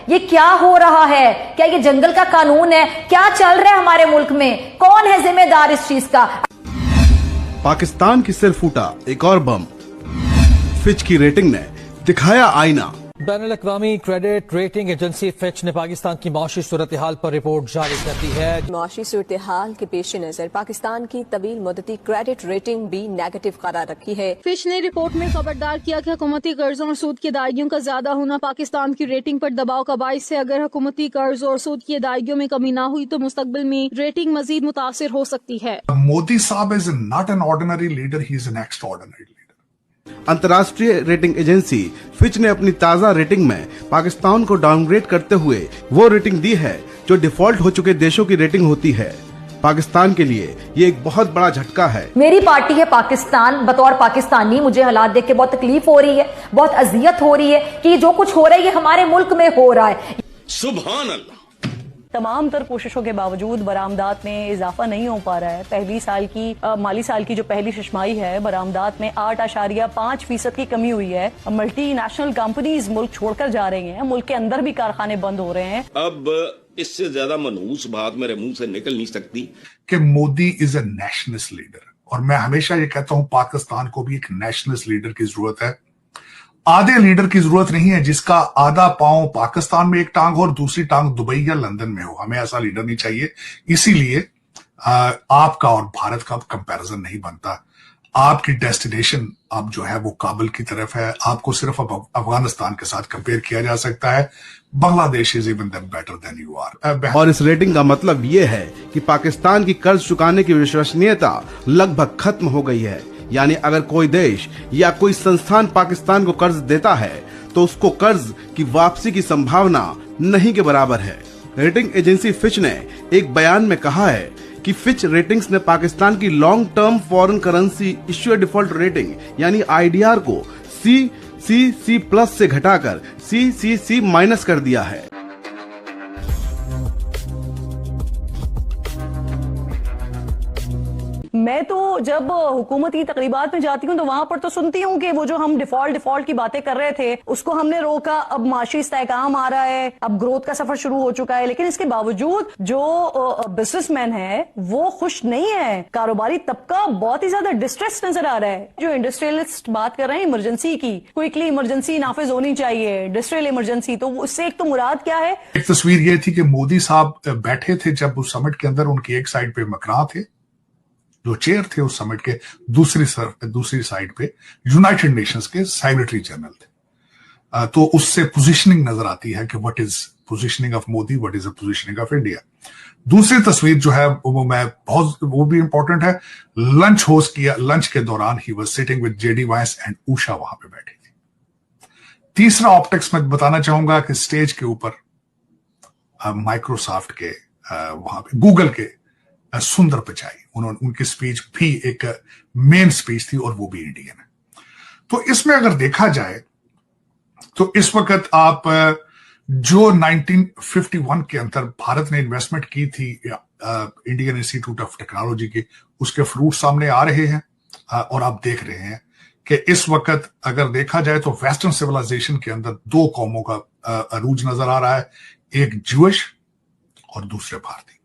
ये क्या हो रहा है? क्या ये जंगल का कानून है? क्या चल रहा है हमारे मुल्क में? कौन है जिम्मेदार इस चीज का? पाकिस्तान की सिर फूटा एक और बम। फिच की रेटिंग ने दिखाया आईना। बैनुल-अक़वामी क्रेडिट रेटिंग एजेंसी फिच ने पाकिस्तान की मौशी सूरत हाल पर रिपोर्ट जारी कर दी है। मौशी सूरत हाल के पेश नजर पाकिस्तान की तवील मुद्दती क्रेडिट रेटिंग भी नेगेटिव करार रखी है। फिच ने रिपोर्ट में खबरदार किया कि हुकूमती कर्जों और सूद की अदायगियों का ज्यादा होना पाकिस्तान की रेटिंग पर दबाव का बाइस है। अगर हुकूमती कर्ज और सूद की अदायगियों में कमी न हुई तो मुस्तकबिल में रेटिंग मजीद मुतासिर हो सकती है। मोदी साहब is not an ordinary leader, he is an extraordinary leader. अंतर्राष्ट्रीय रेटिंग एजेंसी फिच ने अपनी ताजा रेटिंग में पाकिस्तान को डाउनग्रेड करते हुए वो रेटिंग दी है जो डिफॉल्ट हो चुके देशों की रेटिंग होती है। पाकिस्तान के लिए ये एक बहुत बड़ा झटका है। मेरी पार्टी है पाकिस्तान, बतौर पाकिस्तानी मुझे हालात देख के बहुत तकलीफ हो रही है, बहुत अजियत हो रही है कि जो कुछ हो रहा है ये हमारे मुल्क में हो रहा है। सुभान अल्लाह। तमाम तर कोशिशों के बावजूद बरामदात में इजाफा नहीं हो पा रहा है। पहली साल की माली साल की जो पहली शशमाही है बरामदात में 8.5% की कमी हुई है। मल्टीनेशनल कंपनीज मुल्क छोड़कर जा रही हैं, मुल्क के अंदर भी कारखाने बंद हो रहे हैं। अब इससे ज्यादा मनहूस बात मेरे मुंह से निकल नहीं सकती कि Modi is a nationalist leader, और मैं हमेशा ये कहता हूं पाकिस्तान को भी एक नेशनलिस्ट लीडर की जरूरत है। आधे लीडर की जरूरत नहीं है जिसका आधा पांव पाकिस्तान में एक टांग हो और दूसरी टांग दुबई या लंदन में हो। हमें ऐसा लीडर नहीं चाहिए। इसीलिए आपका और भारत का कंपैरिजन नहीं बनता। आपकी डेस्टिनेशन अब जो है वो काबुल की तरफ है। आपको सिर्फ अब अफगानिस्तान के साथ कंपेयर किया जा सकता है। Bangladesh is even better than you are. और इस रेटिंग का मतलब ये है कि पाकिस्तान की कर्ज चुकाने की विश्वसनीयता लगभग खत्म हो गई है। यानी अगर कोई देश या कोई संस्थान पाकिस्तान को कर्ज देता है तो उसको कर्ज की वापसी की संभावना नहीं के बराबर है। रेटिंग एजेंसी फिच ने एक बयान में कहा है कि फिच रेटिंग्स ने पाकिस्तान की long term foreign currency issuer default rating यानी आईडीआर को CCC+ से घटाकर CCC- कर दिया है। मैं तो जब हुकूमती तकरीबात में जाती हूँ तो वहां पर तो सुनती हूँ कि वो जो हम डिफॉल्ट की बातें कर रहे थे उसको हमने रोका, अब माशी इस्तेहकाम आ रहा है, अब ग्रोथ का सफर शुरू हो चुका है। लेकिन इसके बावजूद जो बिजनेसमैन है वो खुश नहीं है। कारोबारी तबका बहुत ही ज्यादा डिस्ट्रेस नजर आ रहा है। जो इंडस्ट्रियलिस्ट बात कर रहे हैं इमरजेंसी की, क्विकली इमरजेंसी नाफिज होनी चाहिए, इंडस्ट्रियल इमरजेंसी, तो उससे एक तो मुराद क्या है? एक तस्वीर ये थी कि मोदी साहब बैठे थे जब उस समिट के अंदर, उनकी एक साइड पे मकरा थे, जो चेयर थे उस समिट के, दूसरी साइड पे यूनाइटेड नेशंस के सेक्रेटरी जनरल थे। तो उससे पोजीशनिंग नजर आती है कि what is positioning of Modi, what is the positioning of India. दूसरी तस्वीर जो है वो भी इंपॉर्टेंट है। लंच होस्ट किया, लंच के दौरान he was sitting with JD Vance and Usha वहां पे बैठी थी। तीसरा ऑप्टिक्स मैं बताना चाहूंगा कि स्टेज के ऊपर माइक्रोसॉफ्ट के वहां पे गूगल के सुंदर पिचाई, उनकी स्पीच भी एक मेन स्पीच थी और वो भी इंडियन है। तो इसमें अगर देखा जाए तो इस वक्त आप जो 1951 के अंदर भारत ने इन्वेस्टमेंट की थी इंडियन इंस्टीट्यूट ऑफ टेक्नोलॉजी की, उसके फ्रूट सामने आ रहे हैं। और आप देख रहे हैं कि इस वक्त अगर देखा जाए तो वेस्टर्न सिविलाइजेशन के अंदर दो कौमों का अरूज नजर आ रहा है, एक ज्यूइश और दूसरे भारतीय।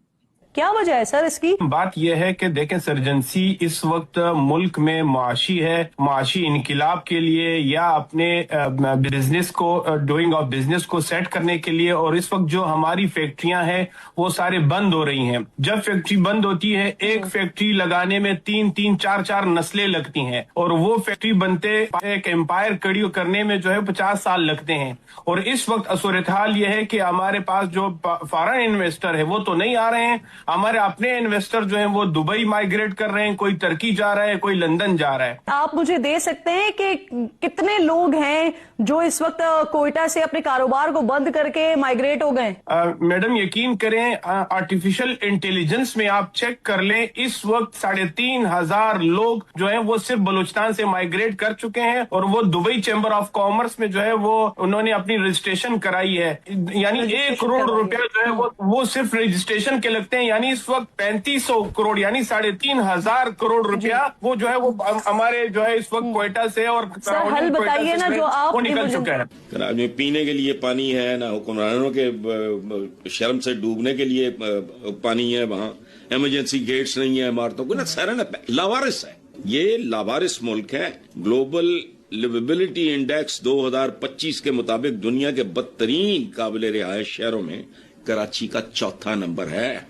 क्या वजह है सर इसकी? बात यह है कि देखें, सर्जेंसी इस वक्त मुल्क में माशी है, माशी इनकिलाब के लिए या अपने बिजनेस को, डूइंग ऑफ बिजनेस को सेट करने के लिए। और इस वक्त जो हमारी फैक्ट्रियां हैं वो सारे बंद हो रही हैं। जब फैक्ट्री बंद होती है, एक फैक्ट्री लगाने में 3-3, 4-4 नस्लें लगती हैं और वो फैक्ट्री बनते एक एम्पायर खड़ी करने में जो है 50 साल लगते हैं। और इस वक्त सूरत हाल यह है कि हमारे पास जो फॉरेन इन्वेस्टर है वो तो नहीं आ रहे हैं, हमारे अपने इन्वेस्टर जो हैं वो दुबई माइग्रेट कर रहे हैं, कोई तुर्की जा रहा है, कोई लंदन जा रहा है। आप मुझे दे सकते हैं कि कितने लोग हैं जो इस वक्त कोयटा से अपने कारोबार को बंद करके माइग्रेट हो गए? मैडम यकीन करें, आर्टिफिशियल इंटेलिजेंस में आप चेक कर लें, इस वक्त 3,500 लोग जो हैं वो सिर्फ बलूचिस्तान से माइग्रेट कर चुके हैं और वो दुबई चैम्बर ऑफ कॉमर्स में जो है वो उन्होंने अपनी रजिस्ट्रेशन कराई है। यानी 1 करोड़ रुपया जो है वो सिर्फ रजिस्ट्रेशन के लगते हैं। यानी इस वक्त 3500 करोड़ यानी 3,500 करोड़ रुपया वो जो है वो हमारे जो है इस वक्त कोयटा से और सर हल बताइए ना, जो आप निकल चुका है। कराची में पीने के लिए पानी है ना, हुक्मरानों के शर्म से डूबने के लिए पानी है, वहाँ इमरजेंसी गेट्स नहीं है इमारतों को ना, सारा ना लावारिस है। ये लावारिस मुल्क है। ग्लोबल लिवेबिलिटी इंडेक्स 2025 के मुताबिक दुनिया के बदतरीन काबिल रिहायश शहरों में कराची का चौथा नंबर है।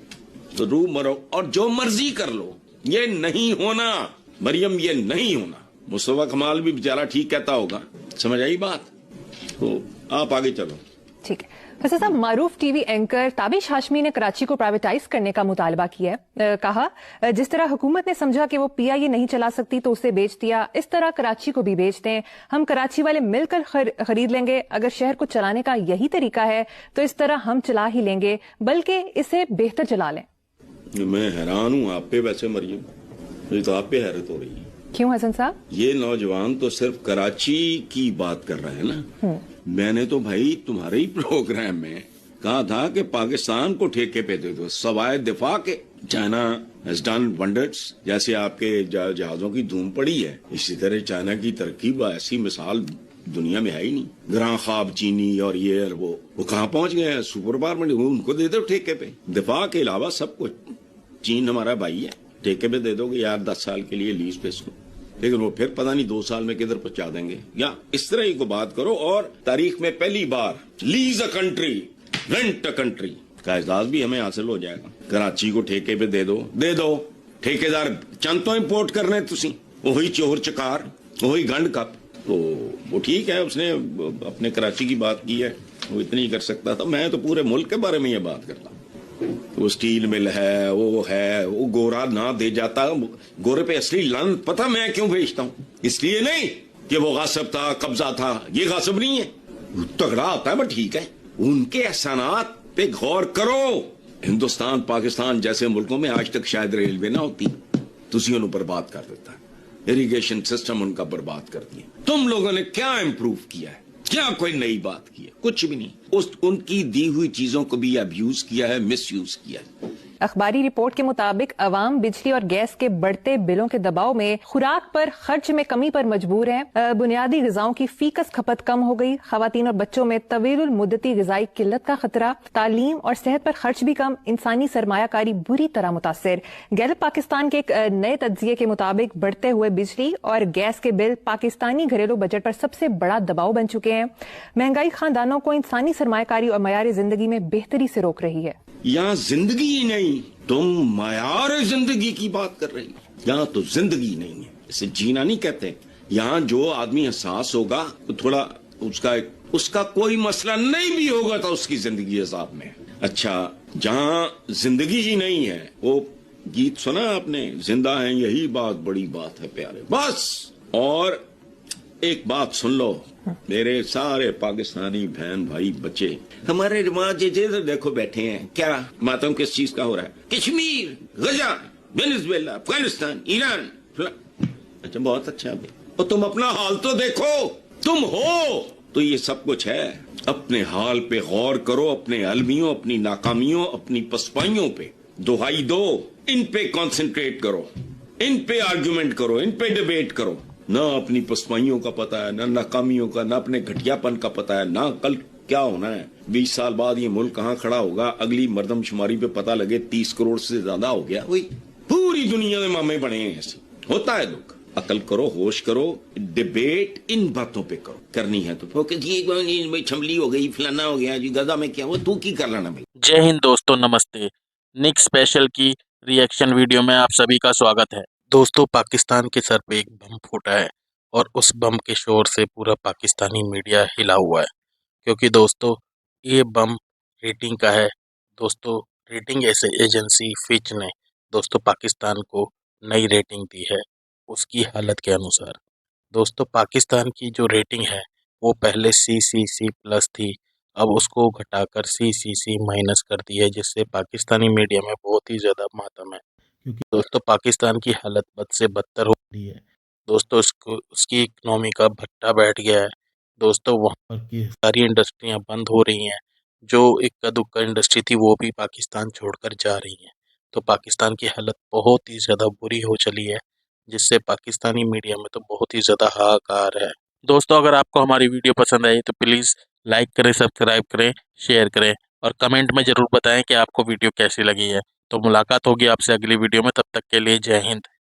तो रू मरो और जो मर्जी कर लो, ये नहीं होना मरियम, ये नहीं होना। मुस्तफा कमाल भी बेचारा ठीक कहता होगा, समझ आई बात? तो आप आगे चलो। ठीक है वैसे साहब, मारूफ टीवी एंकर ताबिश हाशमी ने कराची को प्राइवेटाइज करने का मुतालबा किया है। कहा जिस तरह हुकूमत ने समझा कि वो पीआईए नहीं चला सकती तो उसे बेच दिया, इस तरह कराची को भी बेच दें। हम कराची वाले मिलकर खरीद लेंगे। अगर शहर को चलाने का यही तरीका है तो इस तरह हम चला ही लेंगे, बल्कि इसे बेहतर चला लें। मैं हैरान हूँ आप पे वैसे मरियम, मुझे तो आप पे हैरत हो रही है। क्यों हसन साहब? ये नौजवान तो सिर्फ कराची की बात कर रहे हैं ना। मैंने तो भाई तुम्हारे ही प्रोग्राम में कहा था कि पाकिस्तान को ठेके पे दे दो सवाए दिफा के। चाइना हैज डन वंडर्स, जैसे आपके जहाजों की धूम पड़ी है, इसी तरह चाइना की तरक्की ऐसी मिसाल दुनिया में है ही नहीं। ग्रां ख्वाब चीनी और ये और वो कहाँ पहुंच गए हैं? सुपर पावर में उनको दे दो ठेके पे। दिफा के अलावा सब कुछ। चीन हमारा भाई है, ठेके पे दे दोगे यार 10 साल के लिए लीज पे इसको, लेकिन वो फिर पता नहीं 2 साल में किधर पहुंचा देंगे। या इस तरह ही को बात करो। और तारीख में पहली बार lease a country rent a country का एजाज भी हमें हासिल हो जाएगा। कराची को ठेके पे दे दो। ठेकेदार चंद तो इम्पोर्ट कर रहे तुसी, वही चोर चकार, वही गंड कप। तो वो ठीक है, उसने अपने कराची की बात की है, वो इतनी ही कर सकता था। मैं तो पूरे मुल्क के बारे में ये बात करता हूँ। वो स्टील मिल है, वो गोरा ना दे जाता। गोरे पे असली लानत पता मैं क्यों भेजता हूँ? इसलिए नहीं कि वो गासिब था, कब्जा था। ये गासिब नहीं है, तगड़ा होता है, बट ठीक है। उनके एहसानात पे गौर करो। हिंदुस्तान पाकिस्तान जैसे मुल्कों में आज तक शायद रेलवे ना होती, तुसी उन्हें बर्बाद कर देता है। इरिगेशन सिस्टम उनका बर्बाद कर दिया। तुम लोगों ने क्या इम्प्रूव किया है? क्या कोई नई बात की है? कुछ भी नहीं। उनकी दी हुई चीजों को भी अब्यूज किया है, मिसयूज किया है। अखबारी रिपोर्ट के मुताबिक अवाम बिजली और गैस के बढ़ते बिलों के दबाव में खुराक पर खर्च में कमी पर मजबूर हैं। बुनियादी ग़िज़ाओं की फीकस खपत कम हो गई। ख़वातीन और बच्चों में तवीलुल मुद्दती ग़िज़ाई किल्लत का खतरा। तालीम और सेहत पर खर्च भी कम। इंसानी सरमायाकारी बुरी तरह मुतासिर। गैलप पाकिस्तान के एक नए तज्जिये के मुताबिक बढ़ते हुए बिजली और गैस के बिल पाकिस्तानी घरेलू बजट पर सबसे बड़ा दबाव बन चुके हैं। महंगाई खानदानों को इंसानी सरमायाकारी और मयार जिंदगी में बेहतरी से रोक रही है। यहाँ जिंदगी ही नहीं, तुम मयार जिंदगी की बात कर रही हो। यहाँ तो जिंदगी नहीं है, इसे जीना नहीं कहते। यहाँ जो आदमी एहसास होगा तो थोड़ा उसका कोई मसला नहीं भी होगा तो उसकी जिंदगी अजाब में। अच्छा, जहाँ जिंदगी ही नहीं है, वो गीत सुना आपने, जिंदा है यही बात बड़ी बात है प्यारे, बस। और एक बात सुन लो मेरे सारे पाकिस्तानी बहन भाई बच्चे, हमारे रिवाज तो देखो बैठे हैं, क्या मातम किस चीज का हो रहा है? कश्मीर, गजा, वेनेजुएला, अफगानिस्तान, ईरान। अच्छा, बहुत अच्छा है। और तुम अपना हाल तो देखो, तुम हो तो ये सब कुछ है। अपने हाल पे गौर करो, अपने अलमियों, अपनी नाकामियों, अपनी पसपाइयों पे दुहाई दो, इन पे कंसंट्रेट करो, इन पे आर्गुमेंट करो, इन पे डिबेट करो। ना अपनी पसपाइयों का पता है, ना नाकामियों का, ना अपने घटियापन का पता है, ना कल क्या होना है। 20 साल बाद ये मुल्क कहाँ खड़ा होगा, अगली मर्दमशुमारी पे पता लगे 30 करोड़ से ज्यादा हो गया। वही पूरी दुनिया में मामे बने हैं ऐसे। होता है दुख। अकल करो, होश करो, डिबेट इन बातों पे करो। करनी है तो भाई छमली हो गई, फलाना हो गया जी, गदा में क्या, वो तू की कर लेना भाई। जय हिंद दोस्तों, नमस्ते। निक स्पेशल की रिएक्शन वीडियो में आप सभी का स्वागत है। दोस्तों, पाकिस्तान के सर पे एक बम फूटा है और उस बम के शोर से पूरा पाकिस्तानी मीडिया हिला हुआ है, क्योंकि दोस्तों ये बम रेटिंग का है। दोस्तों, रेटिंग एजेंसी फिच ने दोस्तों पाकिस्तान को नई रेटिंग दी है उसकी हालत के अनुसार। दोस्तों, पाकिस्तान की जो रेटिंग है वो पहले CCC+ थी, अब उसको घटाकर CCC- कर दी है, जिससे पाकिस्तानी मीडिया में बहुत ही ज़्यादा मातम है, क्योंकि दोस्तों पाकिस्तान की हालत बद से बदतर हो रही है। दोस्तों, उसकी इकनॉमी का भट्टा बैठ गया है। दोस्तों, वहाँ पर की सारी इंडस्ट्रियाँ बंद हो रही हैं। जो इक्का दुक्का इंडस्ट्री थी वो भी पाकिस्तान छोड़कर जा रही हैं। तो पाकिस्तान की हालत बहुत ही ज़्यादा बुरी हो चली है, जिससे पाकिस्तानी मीडिया में तो बहुत ही ज़्यादा हाहाकार है। दोस्तों अगर आपको हमारी वीडियो पसंद आई तो प्लीज़ लाइक करें, सब्सक्राइब करें, शेयर करें और कमेंट में ज़रूर बताएं कि आपको वीडियो कैसी लगी है। तो मुलाकात होगी आपसे अगली वीडियो में, तब तक के लिए जय हिंद।